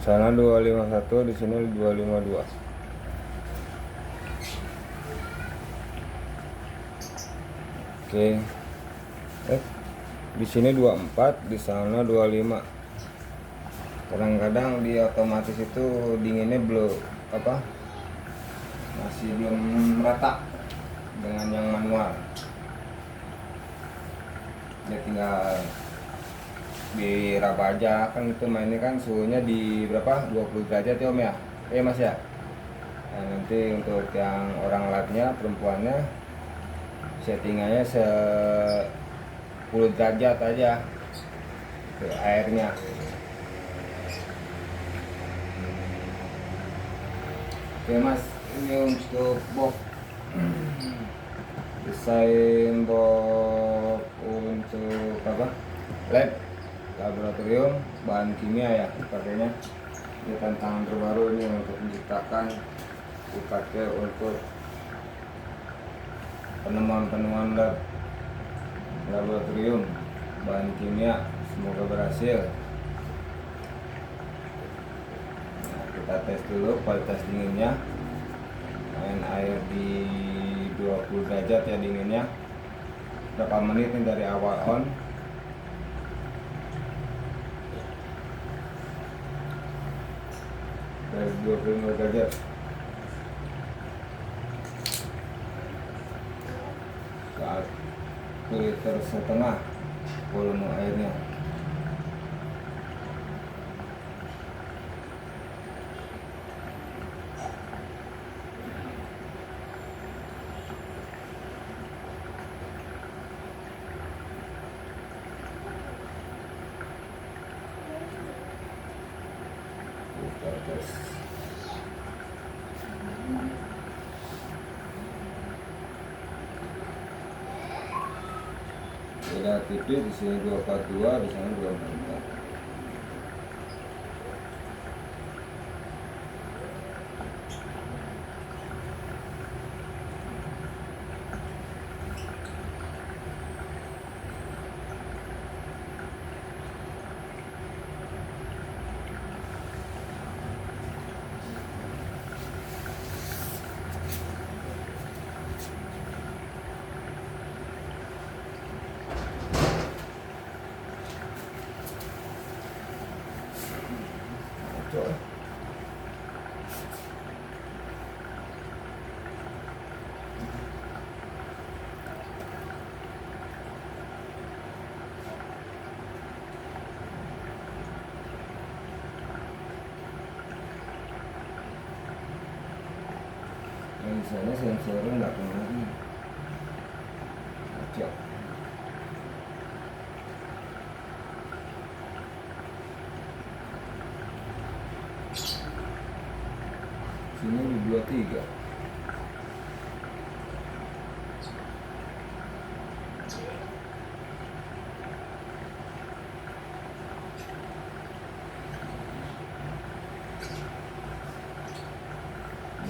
Sana 251, di sini 252. Oke. Di sini 24, di sana 25. Kadang-kadang di otomatis itu dinginnya belum masih belum merata dengan yang manual. Dia tinggal diraba aja, kan itu mainnya kan suhunya di berapa, 20 derajat ya Om ya, Mas ya. Nah, nanti untuk yang orang latnya, perempuannya, settingannya 10 derajat aja ke airnya. Oke Mas, ini untuk box desain box untuk lab laboratorium bahan kimia ya pakainya. Ini tantangan terbaru ini untuk menciptakan dipakai untuk penemuan laboratorium bahan kimia. Semoga berhasil. Nah, kita tes dulu kualitas dinginnya. Main air di 20 derajat ya dinginnya. Berapa menit ini dari awal on. Dari 25 derajat. 1,5 liter volume airnya. Kita tes. Beda tipis, di sini 242, di sana 244. Coba. Yang sana sensornya nggak kemana. Coba. Sini di 23.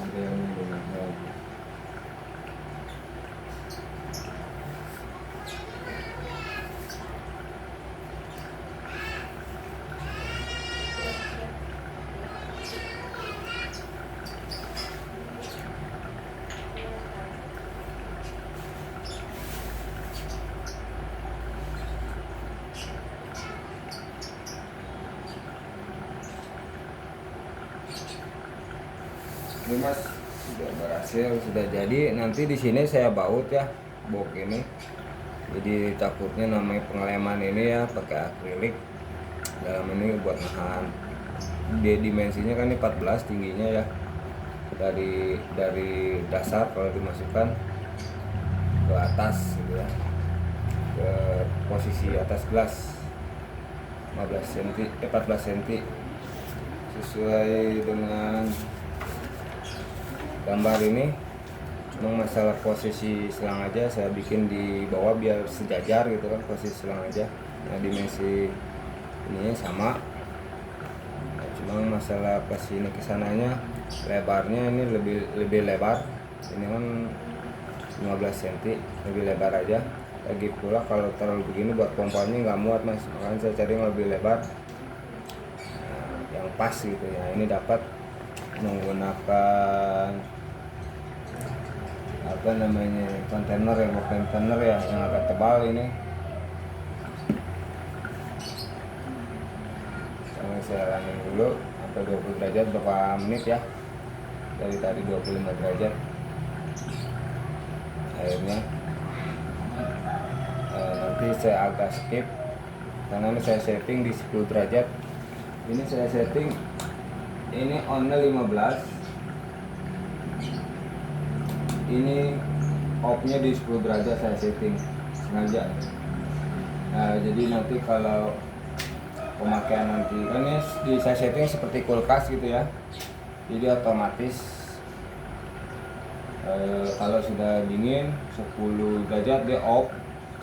Ada yang belum lagi. Ini Mas sudah berhasil, sudah jadi. Nanti di sini saya baut ya box ini. Jadi takutnya namanya pengeleman ini ya pakai akrilik. Dalam ini buat nahan. Dia dimensinya kan ini 14 tingginya ya. Dari dasar kalau dimasukkan ke atas gitu ya. Ke posisi atas gelas 14 cm, 14 cm sesuai dengan gambar ini. Cuma masalah posisi selang aja saya bikin di bawah biar sejajar gitu kan posisi selang aja. Nah dimensi ininya sama. Nah, cuma masalah pas ini kesananya lebarnya ini lebih lebar. Ini kan 15 cm lebih lebar aja. Lagi pula kalau terlalu begini buat pompanya nggak muat Mas, makanya saya cari yang lebih lebar. Nah, yang pas gitu ya. Ini dapat menggunakan apa namanya kontainer ya, box kontainer ya yang agak tebal ini. Saya running dulu sampai 20 derajat berapa menit ya, dari tadi 25 derajat airnya. Nanti saya agak skip karena ini saya setting di 10 derajat. Ini saya setting ini on-nya 15, ini off-nya di 10 derajat saya setting sengaja. Nah, jadi nanti kalau pemakaian nanti kan ini saya setting seperti kulkas gitu ya, jadi otomatis kalau sudah dingin 10 derajat dia off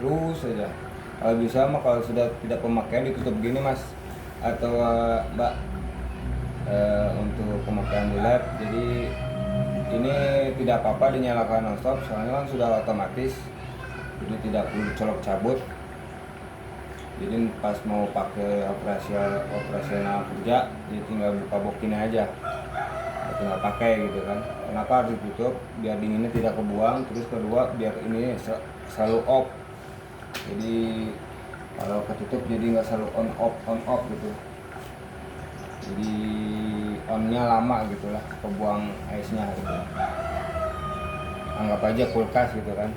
terus saja. Kalau bisa mah kalau sudah tidak pemakaian ditutup gini mas atau mbak, untuk pemakaian di lab. Jadi ini tidak apa-apa dinyalakan non-stop soalnya kan sudah otomatis, jadi tidak perlu colok cabut. Jadi pas mau pakai operasional kerja, jadi tinggal buka box ini aja, tinggal pakai gitu kan. Kenapa harus ditutup? Biar dinginnya tidak kebuang, terus kedua biar ini selalu off. Jadi kalau ketutup jadi nggak selalu on off gitu. Jadi onnya lama gitulah, kebuang ice-nya gitu. Anggap aja kulkas gitu kan,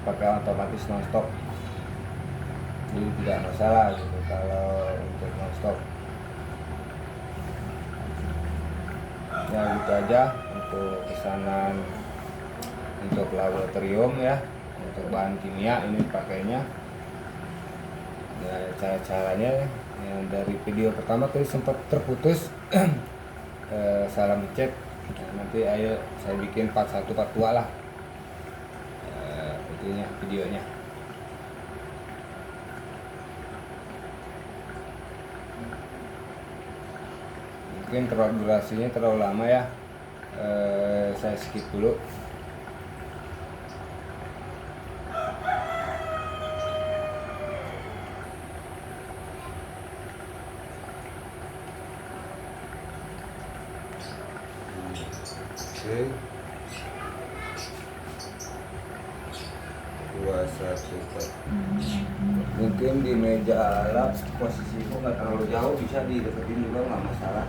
pakai otomatis non-stop. Jadi tidak masalah gitu kalau untuk non-stop. Ya gitu aja untuk pesanan untuk laboratorium ya, untuk bahan kimia ini pakainya. Ya cara-caranya yang dari video pertama tadi sempat terputus. Salah ngecek. Nah, nanti ayo saya bikin part 1 part 2 lah videonya. Mungkin durasinya terlalu lama ya, saya skip dulu. Oke, 214. Mungkin di meja lab posisiku nggak terlalu jauh, bisa dideketin juga nggak masalah.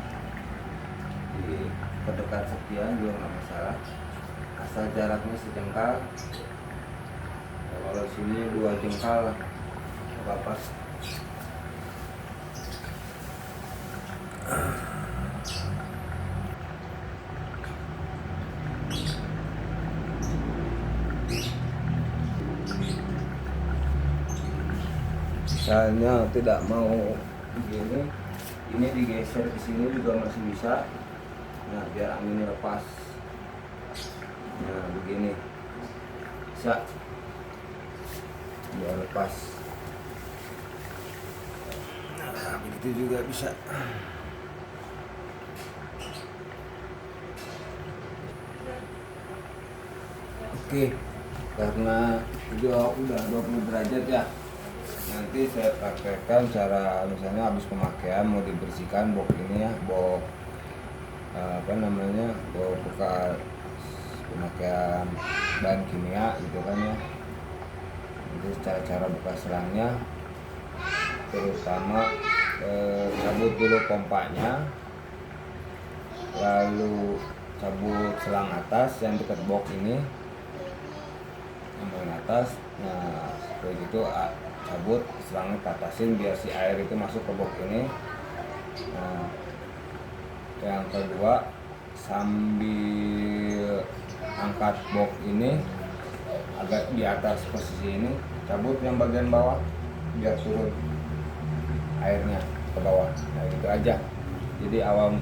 Di terdekat sekian juga nggak masalah, asal jaraknya sejengkal. Kalau sini 2 jengkal lah, nggak apa-apa. Misalnya tidak mau begini, ini digeser ke sini juga masih bisa. Nah, biar anginnya lepas. Nah, begini bisa, biar lepas. Nah, begitu juga bisa. Oke, karena udah 20 derajat ya. Nanti saya praktekkan cara misalnya habis pemakaian mau dibersihkan box ini ya, box box bekas pemakaian bahan kimia gitu kan ya. Jadi cara-cara buka selangnya, terutama cabut dulu pompanya, lalu cabut selang atas yang dekat box ini, yang atas. Nah seperti itu, cabut selangnya ke atasin biar si air itu masuk ke box ini. Nah, yang kedua sambil angkat box ini agak di atas posisi ini, cabut yang bagian bawah biar turun airnya ke bawah. Nah gitu aja. Jadi awal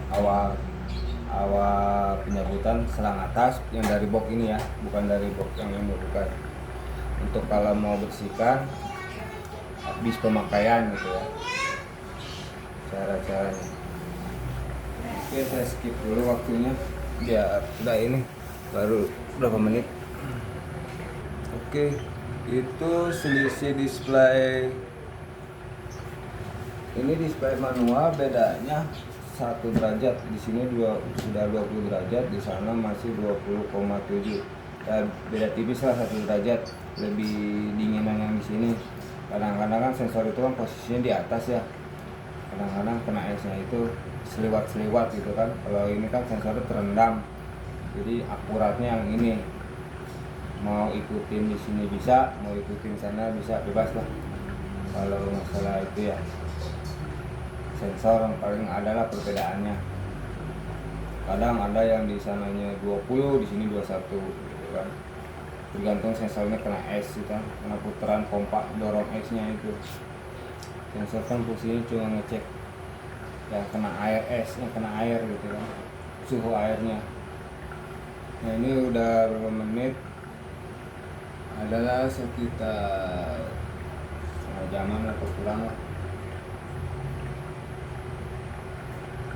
penyabutan selang atas yang dari box ini ya, bukan dari box yang ini, bukan. Untuk kalau mau bersihkan habis pemakaian gitu ya, cara-caranya. Oke, saya skip dulu waktunya ya, udah ini baru berapa menit. Oke, itu selisih display Ini di spray manual bedanya 1 derajat, di sini sudah 20 derajat, di sana masih 20,7. Ya, beda tipis lah 1 derajat, lebih dinginan yang di sini. Kadang-kadang kan sensor itu kan posisinya di atas ya, kadang-kadang kena esnya itu seliwat-seliwat gitu kan. Kalau ini kan sensornya terendam, jadi akuratnya yang ini. Mau ikutin di sini bisa, mau ikutin sana bisa, bebas lah. Kalau masalah itu ya sensor yang paling adalah perbedaannya. Kadang ada yang di sananya 20, di sini 21 gitu kan. Tergantung sensornya kena es gitu kan, kena putaran pompa dorong esnya itu. Sensor kan fungsinya cuma ngecek yang kena air, esnya kena air gitu kan, suhu airnya. Nah ini udah berapa menit? Adalah sekitar setengah jaman atau kurang lah.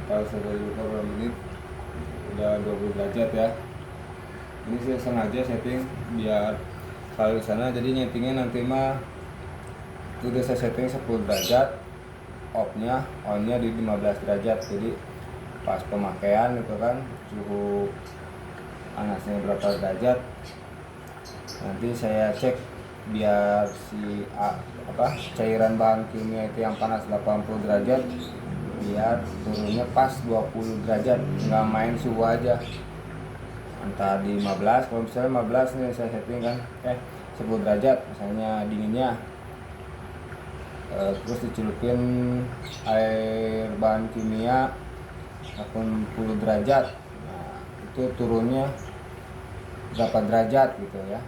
Kalau saya lupa berapa menit, udah 20 derajat ya. Ini saya sengaja setting biar kalau di sana jadi nyetingnya nanti mah itu udah saya setting 10 derajat, off-nya, on-nya di 15 derajat. Jadi pas pemakaian itu kan suhu panasnya berapa derajat, nanti saya cek biar si cairan bahan kimia itu yang panas 80 derajat biar turunnya pas 20 derajat, nggak main suhu aja entah di 15. Kalau misalnya 15 nih saya setting kan 10 derajat misalnya dinginnya, terus dicelupin air bahan kimia 80 derajat. Nah itu turunnya berapa derajat gitu ya,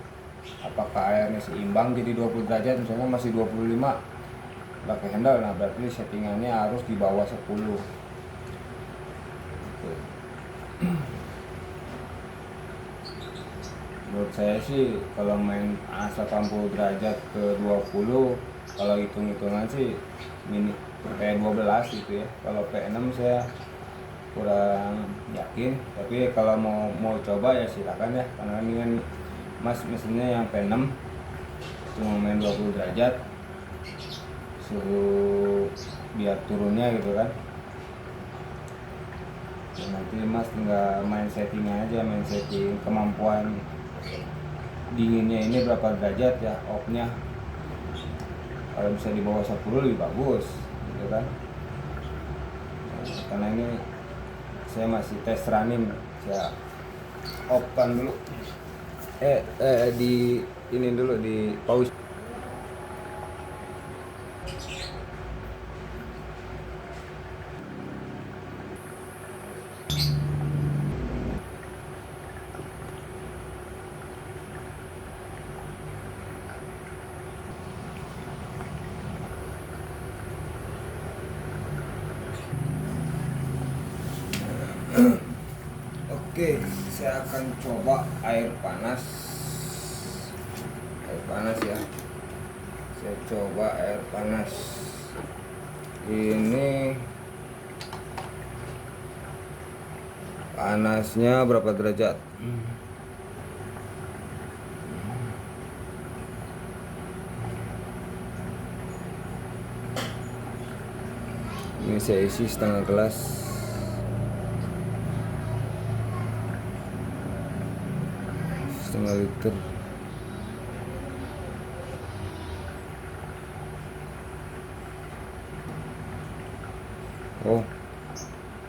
apakah airnya seimbang jadi 20 derajat, misalnya masih 25 pakai handle, nah berarti settingannya harus di bawah 10 gitu. Menurut saya sih kalau main panas 80 derajat ke 20, kalau hitung-hitungan sih mini P12 gitu ya. Kalau P6 saya kurang yakin, tapi kalau mau coba ya silakan ya, karena ini kan mesinnya yang P6 cuma main 20 derajat suhu biar turunnya gitu kan. Dan nanti mas tinggal main settingnya aja, main setting kemampuan dinginnya ini berapa derajat ya, off-nya. Kalau bisa di bawah 10 lebih bagus gitu kan. Nah, karena ini saya masih tes running, saya off-kan dulu, di ini dulu, di pause. Oke, saya akan coba air panas ya. Saya coba air panas ini, panasnya berapa derajat. Ini saya isi setengah gelas. Setengah liter. Oh,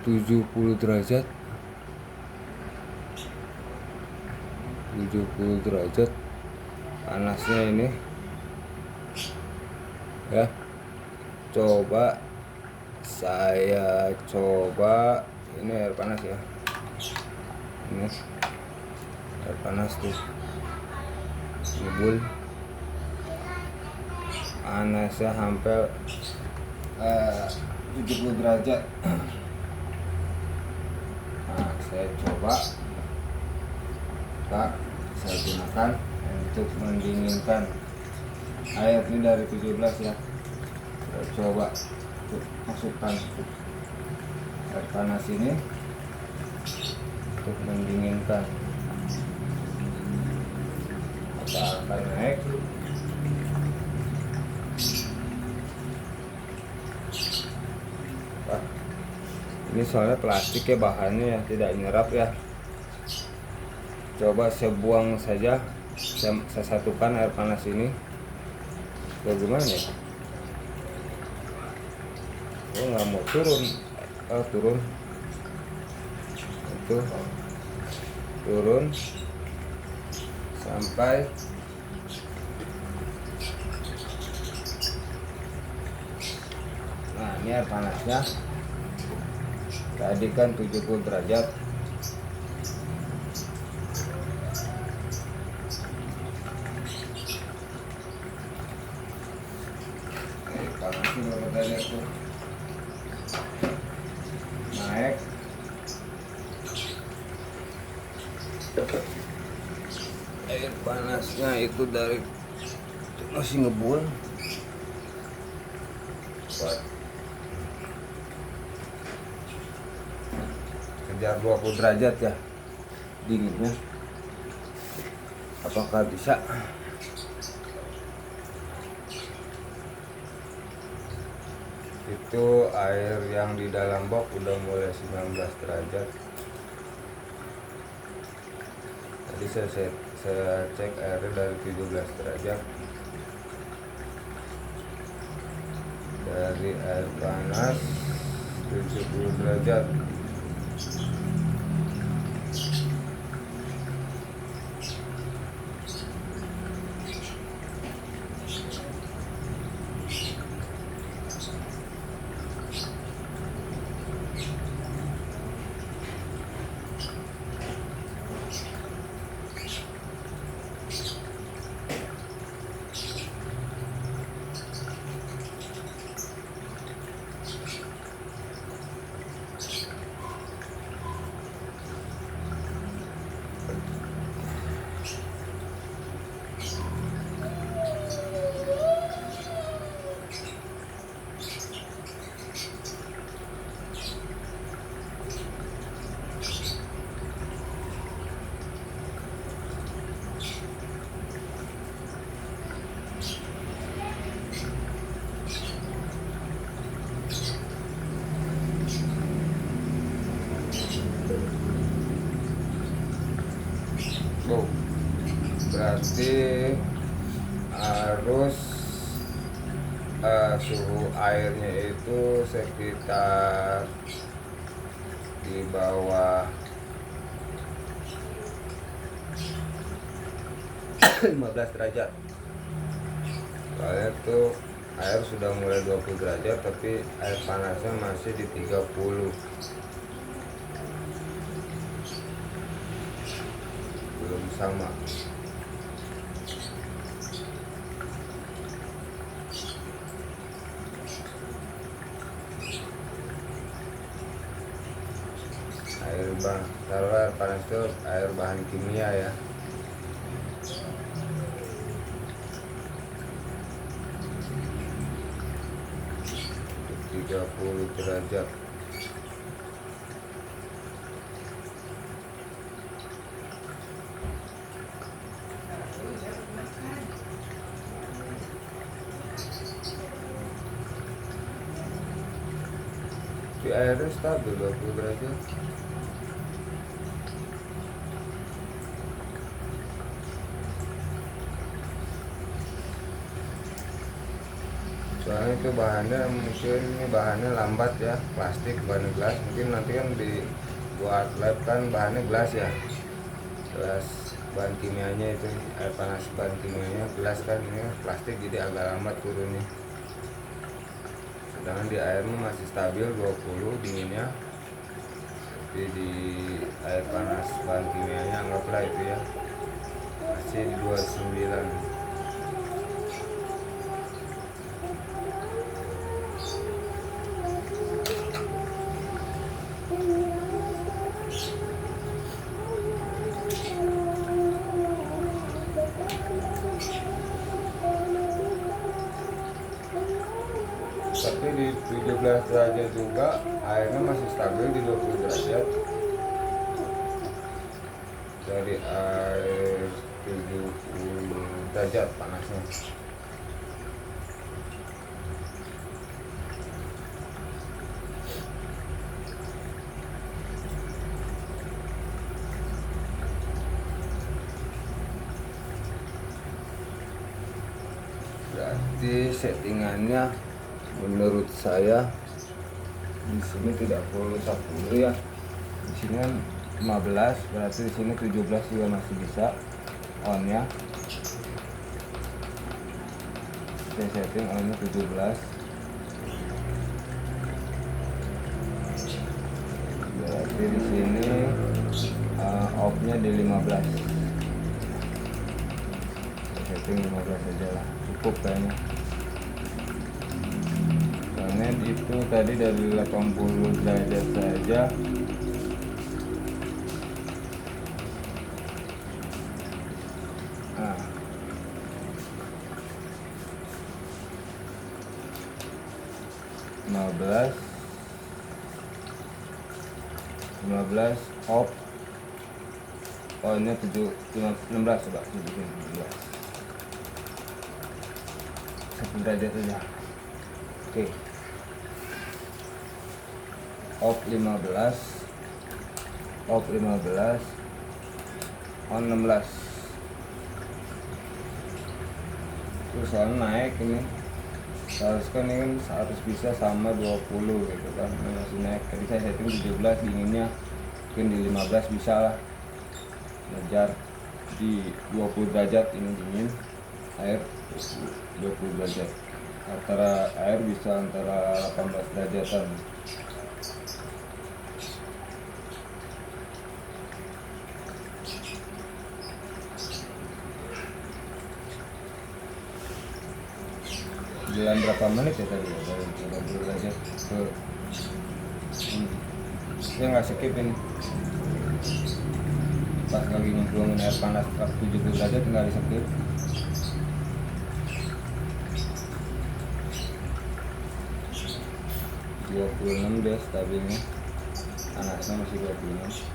70 derajat. 70 derajat panasnya ini ya. Coba saya coba ini air panas ya. Ini air panas tuh, ngebul panasnya hampir 70 derajat. Nah, saya coba saya gunakan untuk mendinginkan air ini dari 17 ya. Saya coba untuk masukkan air panas ini untuk mendinginkan. Kita akan naik. Ini soalnya plastik ya, bahannya ya tidak nyerap ya. Coba saya buang saja, saya satukan air panas ini. Bagaimana ya? Oh, nggak mau turun. Oh, turun. Itu turun sampai nah ini air panasnya tadi kan 70 derajat. Panasnya berapa derajat tuh naik. Air panasnya itu dari masih ngebul. Kejar 20 derajat ya dinginnya. Apakah bisa? Itu air yang di dalam box udah mulai 19 derajat. Tadi saya cek airnya dari 17 derajat. Dari air panas 70 derajat. Oh, berarti harus suhu airnya itu sekitar di bawah 15 derajat. Soalnya tuh air sudah mulai 20 derajat tapi air panasnya masih di 30. Belum sama. Taruh air panas itu air bahan kimia ya. Tiga 30 derajat. Di airnya stabil 20 derajat. Soalnya itu bahannya mungkin ini bahannya lambat ya, plastik bahan gelas. Mungkin nanti kan dibuat lab kan bahannya gelas ya, gelas bahan kimianya itu air panas bahan kimianya gelas kan, ini plastik jadi agak lambat turunnya. Sedangkan di airnya masih stabil 20 dinginnya, tapi di air panas bahan kimianya anggaplah itu ya masih di 29. Tapi di 17 derajat juga airnya masih stabil di 20 derajat. Dari air 70 derajat panasnya. berarti settingannya menurut saya di sini tidak perlu 10 ya, di sini kan 15, berarti di sini 17 juga masih bisa on ya. Saya setting onnya 17, berarti di sini off-nya di 15. Saya setting 15 saja lah, cukup kayaknya. Karena itu tadi dari 80 derajat saja nah, 15 off, onnya 16, coba bikin 16 1 derajat saja. Oke, off 15, on 16. Terus on naik ini, seharusnya ini kan harus bisa sama 20 gitu kan, ini masih naik. Tadi saya setting 17, dinginnya mungkin di 15 bisa lah, ngejar di 20 derajat. Ini dingin, air 20 derajat, antara air bisa antara 18 derajatan. Jalan berapa menit ya tadi ya, dari 20 derajat ke saya nggak skip ini, pas lagi nyemplungin air panas 70 derajat nggak di skip. -26 deh stabilnya, panasnya masih 26.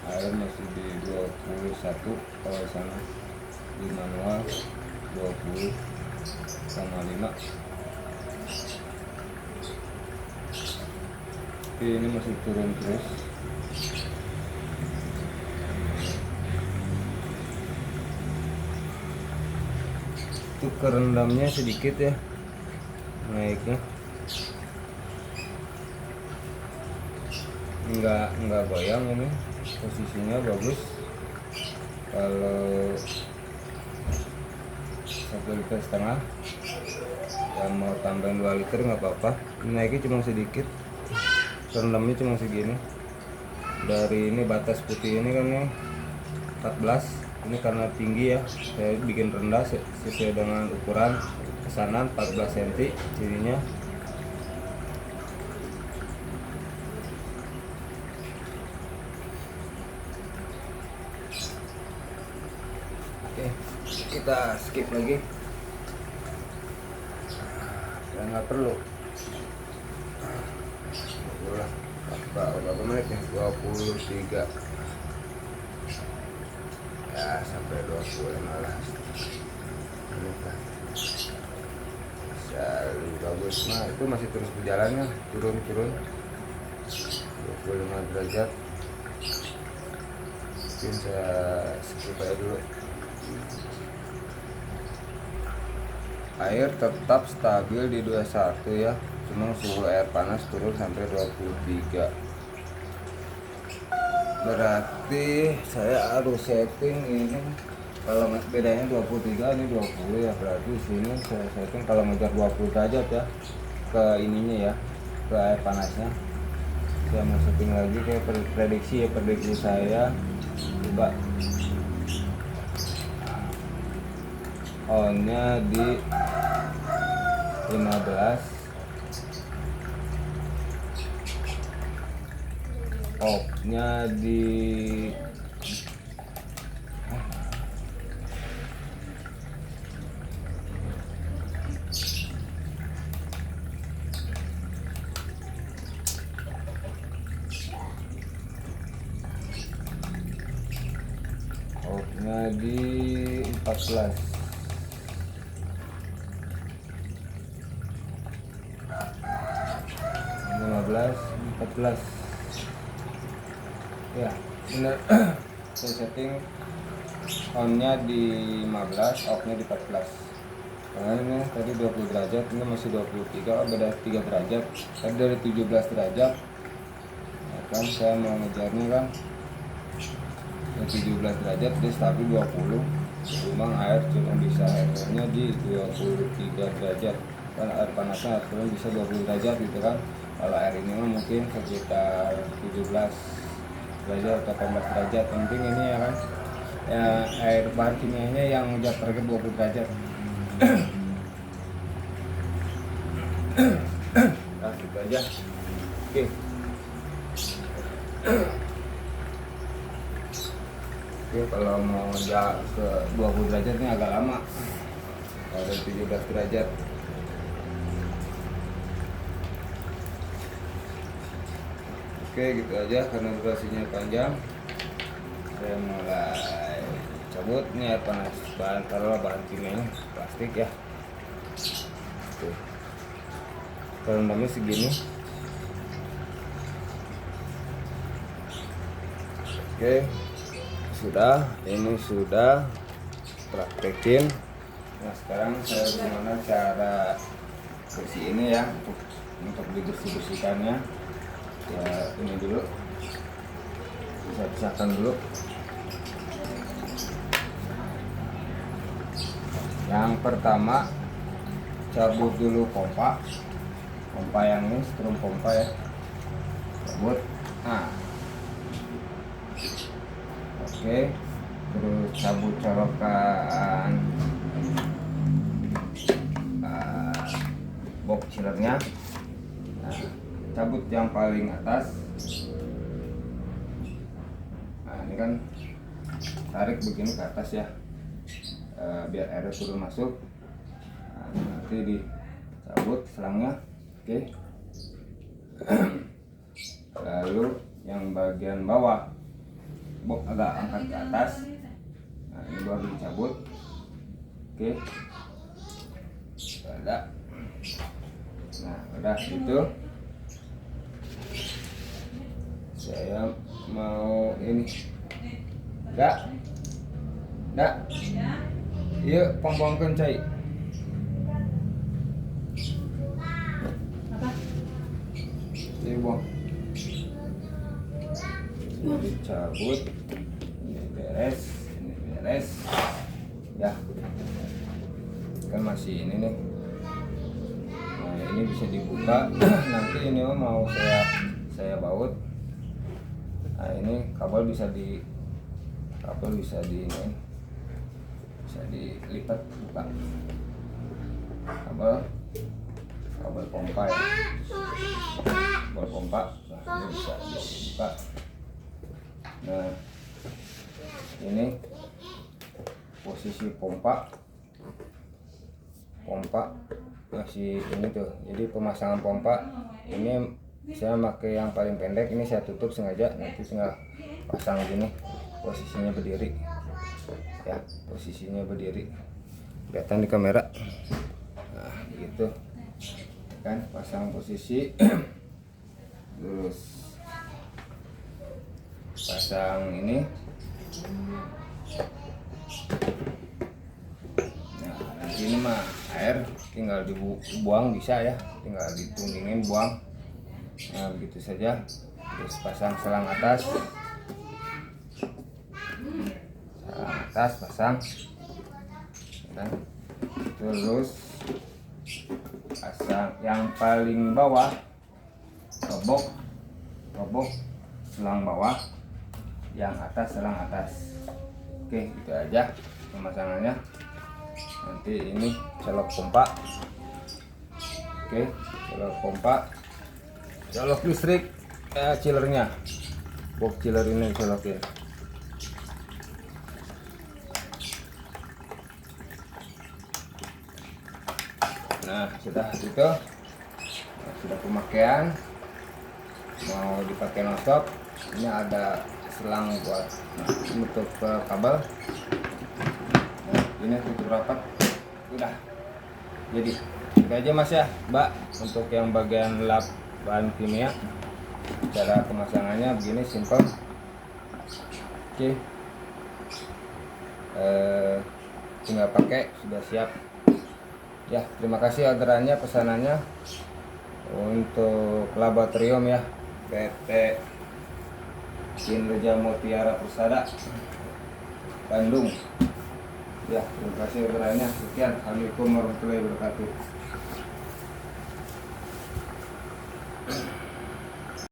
Air masih di 21, kalau sana di manual 20,5. Oke, ini masih turun terus. Itu kerendamnya sedikit ya naiknya, nggak goyang, ini posisinya bagus. Kalau 1,5 liter yang mau tambahin 2 liter nggak apa-apa. Naiknya cuma sedikit, kerendamnya cuma segini. Dari ini batas putih ini kan nih 14, ini karena tinggi ya, saya bikin rendah sesuai dengan ukuran pesanan 14 cm jadinya. Oke, kita skip lagi ya, nggak perlu. Berapa menit ya? 23 ya, sampai 25 menit lah. Bagus, nah itu masih terus berjalannya, turun 25 derajat. Mungkin saya skip aja dulu. Air tetap stabil di 21 ya, cuma suhu air panas turun sampai 23. Berarti saya harus setting ini, kalau bedanya 23 ini 20 ya, berarti sini saya setting kalau ngejar 20 derajat ya ke ininya ya, ke air panasnya. Saya mau setting lagi kayak prediksi saya, coba onnya di 15, off-nya di off-nya di 14. 14 ya, bener. Saya setting on-nya di 15, off-nya di 14. Nah ini tadi 20 derajat, ini masih 23, oh beda 3 derajat. Tadi dari 17 derajat, nah, kan saya mau ngejarnya kan 17 derajat, dia stabil 20. Cuma air cuma bisa airnya di 23 derajat, kan air panasnya cuma bisa 20 derajat gitu kan. Kalau air ini mungkin sekitar 17 derajat atau 18 derajat. Penting ini ya kan, ya, air bahan kimianya yang udah target 20 derajat. Nah gitu aja. Oke. Oke, kalau mau ke 20 derajat ini agak lama. Kalau 17 derajat. Oke, gitu aja karena durasinya panjang. Saya mulai cabut. Ini air panas, bahan kimia plastik ya. Oke. Rendamnya segini. Oke, ini sudah praktekin. Nah sekarang saya gimana cara bersih ini ya, untuk dibersihkannya ya. Ini dulu bisa pisahkan dulu. Yang pertama, cabut dulu pompa yang ini, strum pompa ya, cabut. Nah oke, terus cabut colokan box chillernya. Nah, cabut yang paling atas. Nah ini kan tarik begini ke atas ya, biar airnya turun masuk. Nah, nanti dicabut selangnya. Oke. Lalu yang bagian bawah box agak angkat ke atas. Nah ini baru dicabut. Oke, ada. Nah udah itu, saya mau ini enggak iya pom-pomkan cai apa ini buang. Ini dicabut, ini beres ya, kan masih ini nih. Nah ini bisa dibuka. Nanti ini mau saya baut. Nah ini kabel bisa ini bisa dilipat, buka kabel pompa ya, kabel pompa. Nah ini bisa dibuka. Nah ini posisi pompa masih ini tuh. Jadi pemasangan pompa ini saya pakai yang paling pendek, ini saya tutup sengaja, nanti tinggal pasang gini. Posisinya berdiri ya, posisinya berdiri, kelihatan di kamera. Nah gitu kan, pasang posisi. Terus pasang ini. Nah nanti ini mah air tinggal dibuang, bisa ya, tinggal ditunggingin buang. Nah begitu saja. Terus pasang selang atas, pasang kan. Terus pasang yang paling bawah, robok selang bawah, yang atas selang atas. Oke, itu aja pemasangannya. Nanti ini colok pompa. Oke, colok pompa, colok listrik chillernya, box chiller ini colok ya. Nah sudah gitu, sudah pemakaian, mau dipakai nonstop. Ini ada selang buat menutup kabel. Nah, ini tutup rapat, udah jadi. Itu aja mas ya mbak, untuk yang bagian lap bahan kimia. Cara pemasangannya begini, simple. Oke. Tinggal pakai, sudah siap ya. Terima kasih orderannya, pesanannya untuk laboratorium ya, PT Kinerja Mutiara Persada Bandung ya. Terima kasih orderannya. Sekian, assalamualaikum warahmatullahi wabarakatuh.